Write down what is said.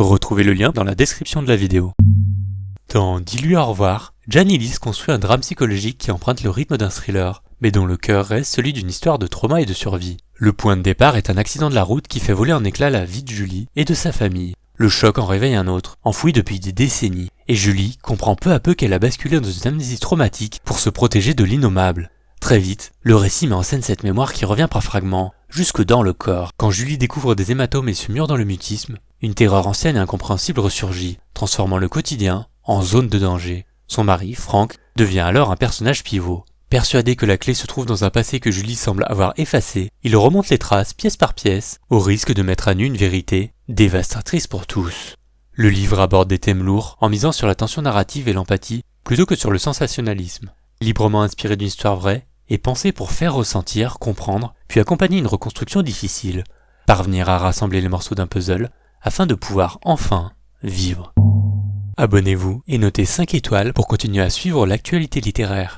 Retrouvez le lien dans la description de la vidéo. Dans Dis-lui au revoir, Jan Illies construit un drame psychologique qui emprunte le rythme d'un thriller, mais dont le cœur reste celui d'une histoire de trauma et de survie. Le point de départ est un accident de la route qui fait voler en éclats la vie de Julie et de sa famille. Le choc en réveille un autre, enfoui depuis des décennies, et Julie comprend peu à peu qu'elle a basculé dans une amnésie traumatique pour se protéger de l'innommable. Très vite, le récit met en scène cette mémoire qui revient par fragments, jusque dans le corps. Quand Julie découvre des hématomes et se mure dans le mutisme, une terreur ancienne et incompréhensible ressurgit, transformant le quotidien en zone de danger. Son mari, Frank, devient alors un personnage pivot. Persuadé que la clé se trouve dans un passé que Julie semble avoir effacé, il remonte les traces pièce par pièce, au risque de mettre à nu une vérité dévastatrice pour tous. Le livre aborde des thèmes lourds en misant sur la tension narrative et l'empathie plutôt que sur le sensationnalisme. Librement inspiré d'une histoire vraie et pensé pour faire ressentir, comprendre, puis accompagner une reconstruction difficile, parvenir à rassembler les morceaux d'un puzzle afin de pouvoir enfin vivre. Abonnez-vous et notez 5 étoiles pour continuer à suivre l'actualité littéraire.